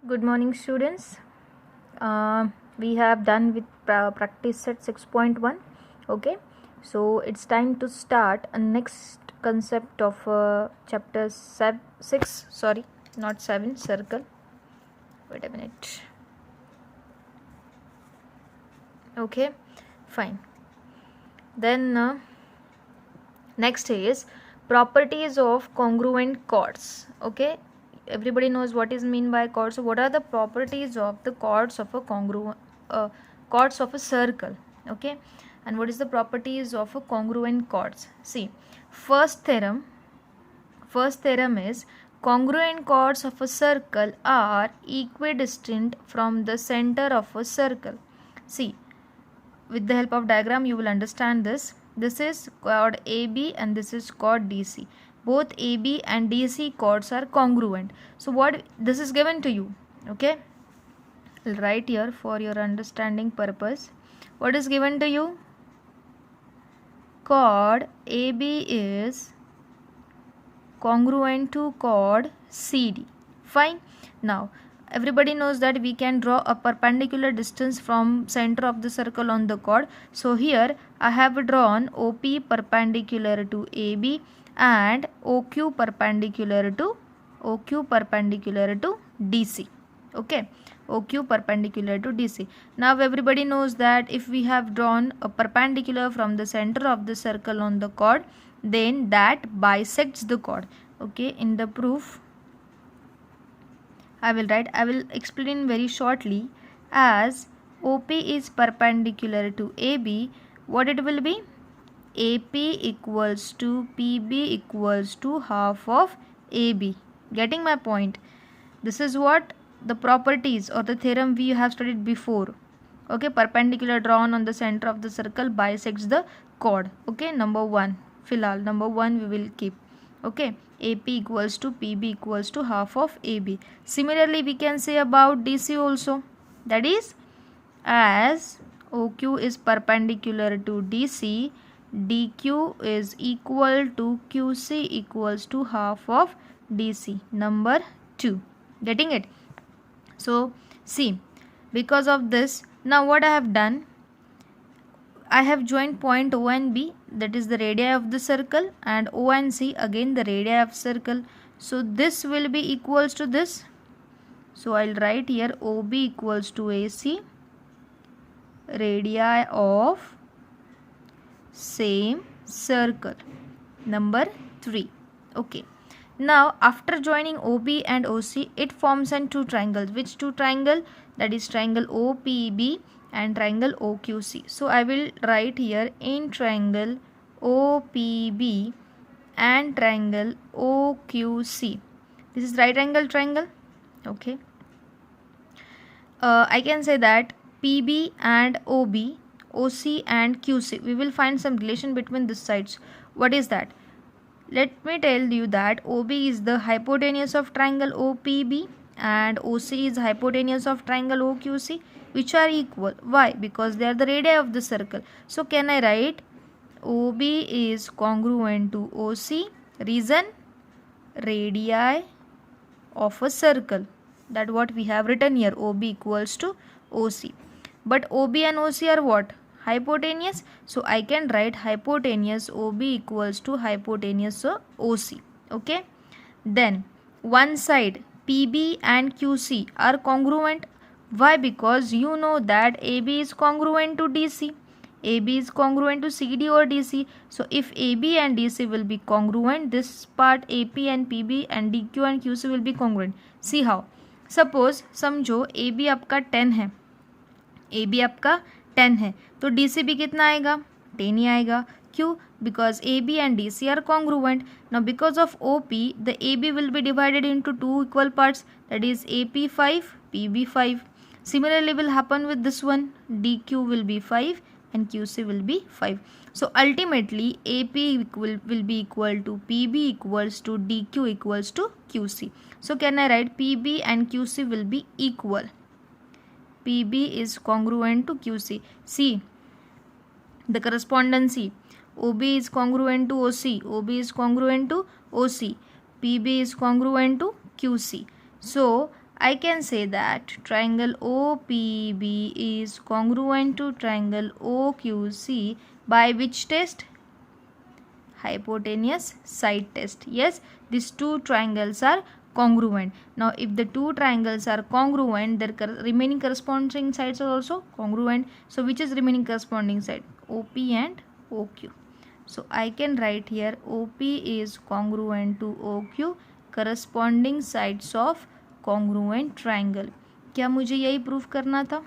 Good morning, students. We have done with practice set 6.1. Okay, so it's time to start a next concept of chapter 6. Sorry, not 7. Circle. Wait a minute. Okay, fine. Then next is properties of congruent chords. Okay, everybody knows what is mean by chord. So what are the properties of the chords of a chords of a circle? Okay, and what is the properties of a congruent chords? See, first theorem is congruent chords of a circle are equidistant from the center of a circle. See, with the help of diagram you will understand this. This is chord AB and this is chord DC. Both AB and DC chords are congruent. So what this is given to you, okay, I'll write here for your understanding purpose. What is given to you? Chord AB is congruent to chord CD. Fine. Now everybody knows that we can draw a perpendicular distance from center of the circle on the chord. So here I have drawn OP perpendicular to AB and OQ perpendicular to DC. Okay, OQ perpendicular to DC. Now everybody knows that if we have drawn a perpendicular from the center of the circle on the chord, then that bisects the chord. Okay, in the proof I will explain very shortly. As OP is perpendicular to AB, what it will be? AP equals to PB equals to half of AB. Getting my point? This is what the properties or the theorem we have studied before. Okay, perpendicular drawn on the center of the circle bisects the chord. Okay, number 1. Filal, number 1 we will keep. Okay, AP equals to PB equals to half of AB. Similarly, we can say about DC also. That is, as OQ is perpendicular to DC, DQ is equal to QC equals to half of DC. Number 2. Getting it? So, see, because of this, now what I have done, I have joined point O and B, that is the radii of the circle, and O and C again the radii of circle. So this will be equals to this. So I'll write here OB equals to AC, radii of same circle. Number 3. Okay. Now after joining OB and OC, it forms an two triangles. Which two triangle? That is triangle OPB and triangle OQC. So I will write here in triangle OPB and triangle OQC. This is right angle triangle. Okay. I can say that PB and OB, OC and QC, we will find some relation between these sides. What is that? Let me tell you that OB is the hypotenuse of triangle OPB and OC is hypotenuse of triangle OQC, which are equal. Why? Because they are the radii of the circle. So can I write OB is congruent to OC? Reason? Radii of a circle. That what we have written here, OB equals to OC. But OB and OC are what? Hypotenuse. So I can write hypotenuse OB equals to hypotenuse OC. Okay. Then one side PB and QC are congruent. Why? Because you know that AB is congruent to DC. AB is congruent to CD or DC. So if AB and DC will be congruent, this part AP and PB and DQ and QC will be congruent. See how? Suppose समझो AB आपका 10 है, AB आपका 10 है, तो DC भी कितना आएगा? 10 ही आएगा. क्यों? Because AB and DC are congruent. Now because of OP, the AB will be divided into two equal parts, that is AP 5, PB 5. Similarly will happen with this one, DQ will be 5 and QC will be 5. So ultimately AP will be equal to PB equals to DQ equals to QC. So can I write PB and QC will be equal? PB is congruent to QC. See the correspondency. OB is congruent to OC. OB is congruent to OC. PB is congruent to QC. So I can say that triangle OPB is congruent to triangle OQC by which test? Hypotenuse side test. Yes, these two triangles are congruent. Now if the two triangles are congruent, their remaining corresponding sides are also congruent. So which is remaining corresponding side? OP and OQ. So I can write here OP is congruent to OQ, corresponding sides of congruent triangle. क्या मुझे यही proof करना था?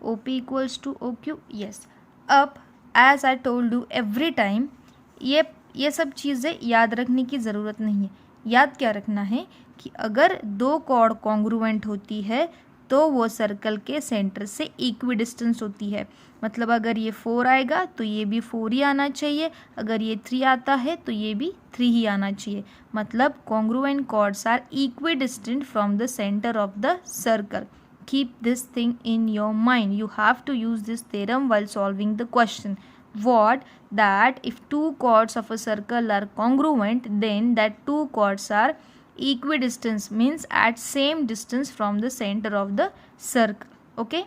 OP equals to OQ. Yes. अब as I told you every time, ये सब चीज़ें याद रखने की ज़रूरत नहीं है. याद क्या रखना है कि अगर दो कॉर्ड कॉन्ग्रुएंट होती है तो वो सर्कल के सेंटर से इक्वी डिस्टेंस होती है. मतलब अगर ये 4 आएगा तो ये भी 4 ही आना चाहिए, अगर ये 3 आता है तो ये भी 3 ही आना चाहिए. मतलब congruent chords are equidistant from the centre of the circle. Keep this thing in your mind. You have to use this theorem while solving the question. What? That if two chords of a circle are congruent, then that two chords are equidistant, means at same distance from the center of the circle. Okay.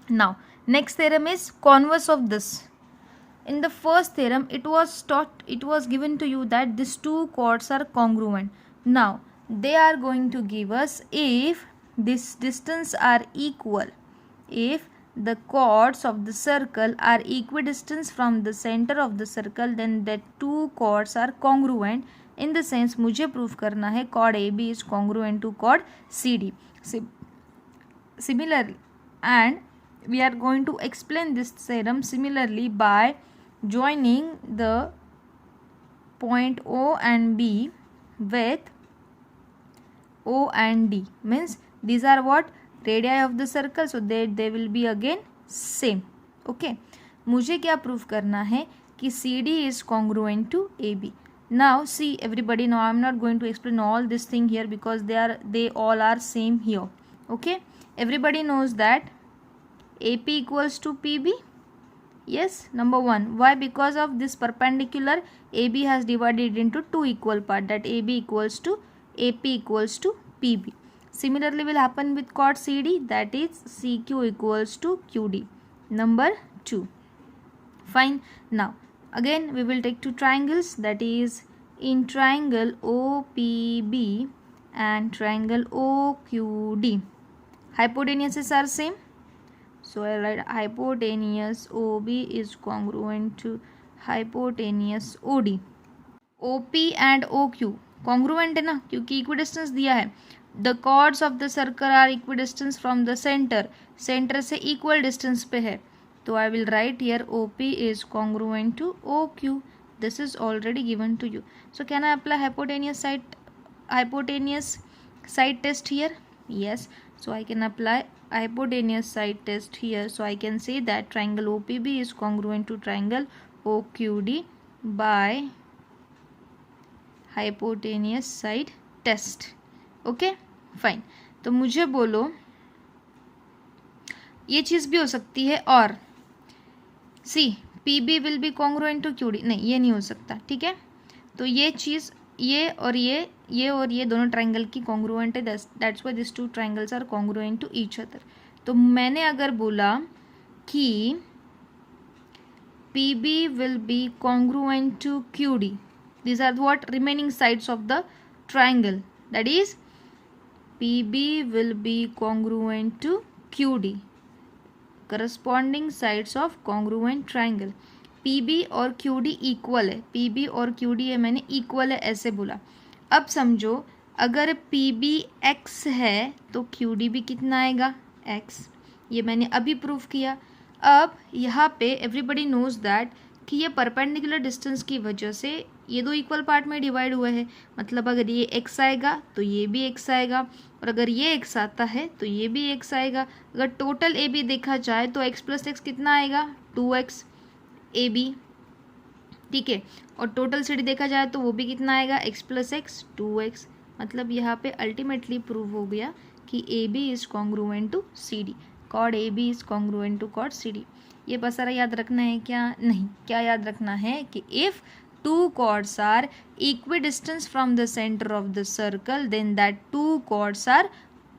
Now next theorem is converse of this. In the first theorem it was given to you that these two chords are congruent. Now they are going to give us if this distance are equal, if the chords of the circle are equidistant from the center of the circle, then the two chords are congruent. In the sense मुझे prove करना है chord AB is congruent to chord CD. Similarly, and we are going to explain this theorem similarly by joining the point O and B with O and D, means these are what? Radii of the circle, so they will be again same. Okay. मुझे क्या proof करना है कि CD is congruent to AB. Now see everybody, now I am not going to explain all this thing here because they all are same here. Okay. Everybody knows that AP equals to PB. Yes, number 1. Why? Because of this perpendicular, AB has divided into two equal parts, that AB equals to AP equals to PB. Similarly will happen with chord CD, that is CQ equals to QD. Number 2. Fine. Now again we will take two triangles, that is in triangle OPB and triangle OQD. Hypotenuses are same. So I write hypotenuse OB is congruent to hypotenuse OD. OP and OQ congruent है ना, क्योंकि equidistance दिया है. The chords of the circle are equidistance from the centre, centre से equal distance पे है. तो I will write here OP is congruent to OQ. This is already given to you. So can I apply hypotenuse side test here? Yes. So I can apply hypotenuse side test here. So I can say that triangle OPB is congruent to triangle OQD by hypotenuse side test. Okay, fine. तो मुझे बोलो ये चीज़ भी हो सकती है, और see PB will be congruent to QD. नहीं, ये नहीं हो सकता. ठीक है, तो ये चीज़ ये और ये दोनों ट्राइंगल की कॉन्ग्रुएंट है. That's why this two triangles are congruent to each other. तो मैंने अगर बोला कि PB will be congruent to QD, these are what remaining sides of the triangle, that is PB will be congruent to QD, corresponding sides of congruent triangle. PB और QD equal है, PB और QD है मैंने equal है ऐसे बोला. अब समझो अगर PB x है तो QD भी कितना आएगा? x. ये मैंने अभी प्रूव किया. अब यहाँ पे एवरीबडी नोज दैट कि ये परपेंडिकुलर डिस्टेंस की वजह से ये दो इक्वल पार्ट में डिवाइड हुए हैं. मतलब अगर ये x आएगा तो ये भी x आएगा, और अगर ये x आता है तो ये भी x आएगा. अगर टोटल AB देखा जाए तो x प्लस एक्स कितना आएगा? 2x AB. ठीक है, और टोटल CD देखा जाए तो वो भी कितना आएगा? x plus x 2x. मतलब यहाँ पे अल्टीमेटली प्रूव हो गया कि AB is congruent to CD. Chord AB is congruent to chord CD. ये बस सारा याद रखना है क्या? नहीं. क्या याद रखना है कि if two chords are equidistant from the center of the circle, then that two chords are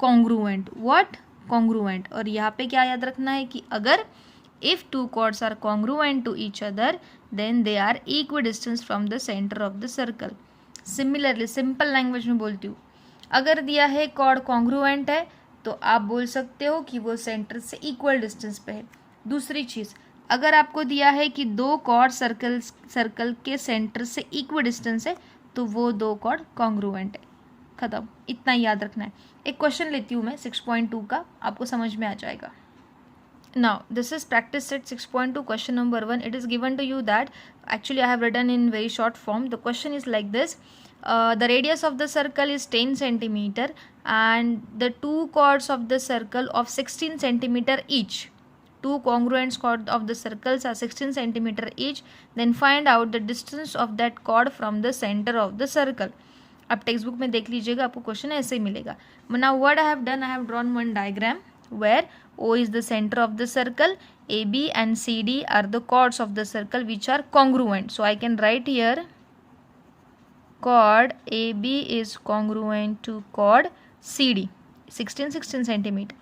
congruent. What? Congruent. और यहाँ पे क्या याद रखना है कि अगर if two chords are congruent to each other then they are equidistant from the center of the circle. Similarly, simple language में बोलती हूँ, अगर दिया है कॉर्ड कॉन्ग्रुएंट है तो आप बोल सकते हो कि वो सेंटर से इक्वल डिस्टेंस पे है. दूसरी चीज़, अगर आपको दिया है कि दो कॉर्ड सर्कल के सेंटर से इक्वल डिस्टेंस है तो वो दो कॉर्ड कॉन्ग्रुएंट है. खत्म. इतना याद रखना है. एक क्वेश्चन लेती हूँ मैं 6.2 का, आपको समझ में आ जाएगा. Now this is practice set 6.2 question number 1. It is given to you that actually I have written in very short form. The question is like this. The radius of the circle is 10 centimeter and the two chords of the circle of 16 centimeter each. Two congruent chords of the circles are 16 centimeter each. Then find out the distance of that chord from the center of the circle. आप text book में देख लीजिएगा, आपको question ऐसे ही मिलेगा. Now what I have done, I have drawn one diagram where O is the center of the circle, AB and CD are the chords of the circle which are congruent. So I can write here chord AB is congruent to chord CD, 16 centimeter.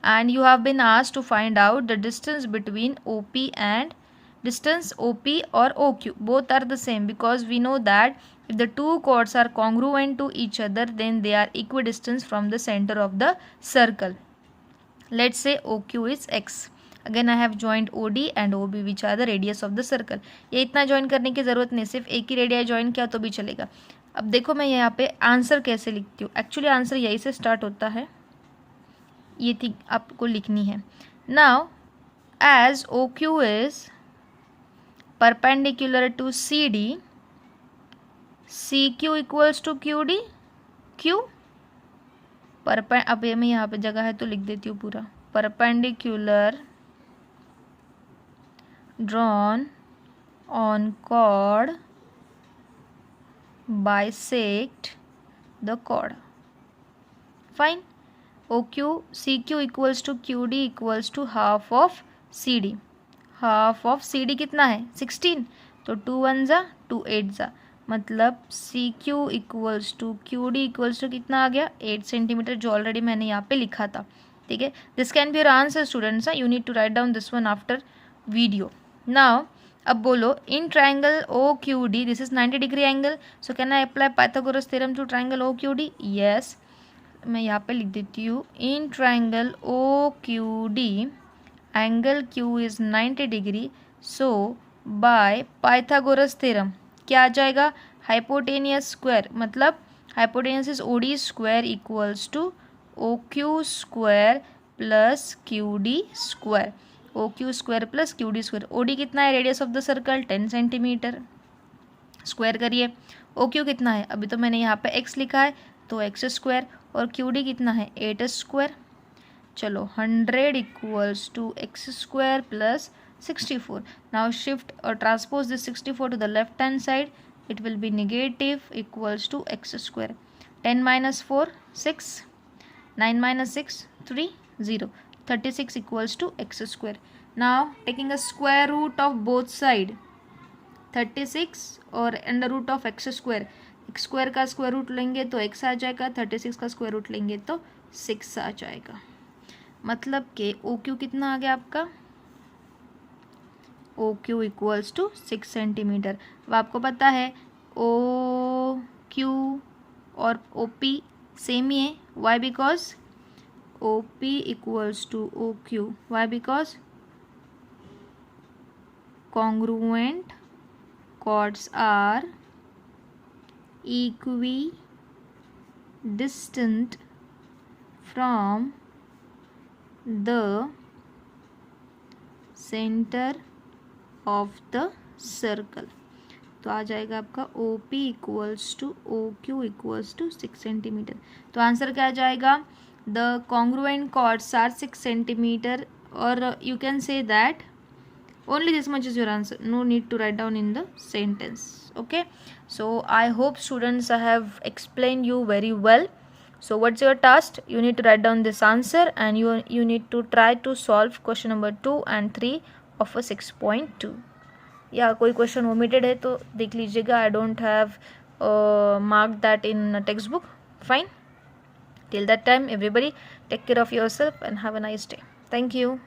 And you have been asked to find out the distance between OP and distance OP or OQ. Both are the same because we know that if the two chords are congruent to each other then they are equidistant from the center of the circle. Let's say OQ is X. Again I have joined OD and OB which are the radius of the circle. ये इतना join करने की ज़रूरत नहीं, सिर्फ एक ही radio join किया तो भी चलेगा. अब देखो मैं यहाँ पे आंसर कैसे लिखती हूँ. एक्चुअली आंसर यहीं से स्टार्ट होता है, ये थी आपको लिखनी है. Now as OQ is perpendicular to CD, CQ equals to QD. Q अब ये मैं यहाँ पे जगह है तो लिख देती हूँ पूरा. Perpendicular drawn on chord bisect the chord. Fine. OQ CQ equals to QD equals to half of CD. Half of CD कितना है? 16. तो 2 1 जा 2 8 जा, मतलब CQ equals to QD equals to कितना आ गया? 8 सेंटीमीटर, जो ऑलरेडी मैंने यहाँ पे लिखा था. ठीक है. This can be your answer students. You need to write down this one after video. Now अब बोलो, in triangle OQD this is 90 degree angle, so can I apply Pythagoras theorem to triangle OQD? Yes. मैं यहाँ पे लिख देती हूँ, in triangle OQD angle Q is 90 degree, so by Pythagoras theorem क्या आ जाएगा? हाइपोटेनियस स्क्वायर, मतलब hypotenuse is OD square equals to OQ square plus QD square. OQ square plus QD square. OD कितना है? Radius of the circle 10 centimetre. Square करिए. OQ कितना है? अभी तो मैंने यहाँ पे x लिखा है तो x स्क्वायर. और QD कितना है? 8 स्क्वायर. चलो 100 equals to x square plus 64. Now shift or transpose this 64 to the left hand side. It will be negative equals to x square. 10 minus 4 6. 9 minus 6 3 0. 36 equals to x square. Now taking a square root of both side, 36 और under root of x square. x square का square root लेंगे तो x आ जाएगा, 36 का square root लेंगे तो 6 आ जाएगा. मतलब कि OQ कितना आ गया आपका? OQ equals to 6 centimetre. अब आपको पता है OQ और OP सेम ही है. Why? Because OP equals to OQ. Why? Because congruent chords are equidistant from the center of the circle. तो आ जाएगा आपका OP equals to OQ equals to 6 centimetre. तो आंसर क्या आ जाएगा? The congruent chords are 6 centimetre. और you can say that only this much is your answer. No need to write down in the sentence. Okay, so I hope students I have explained you very well. So what's your task? You need to write down this answer and you need to try to solve question number 2 and 3 of a 6.2. या कोई question omitted है तो देख लीजिएगा. I don't have mark that in text book. Fine. Till that time, everybody take care of yourself and have a nice day. Thank you.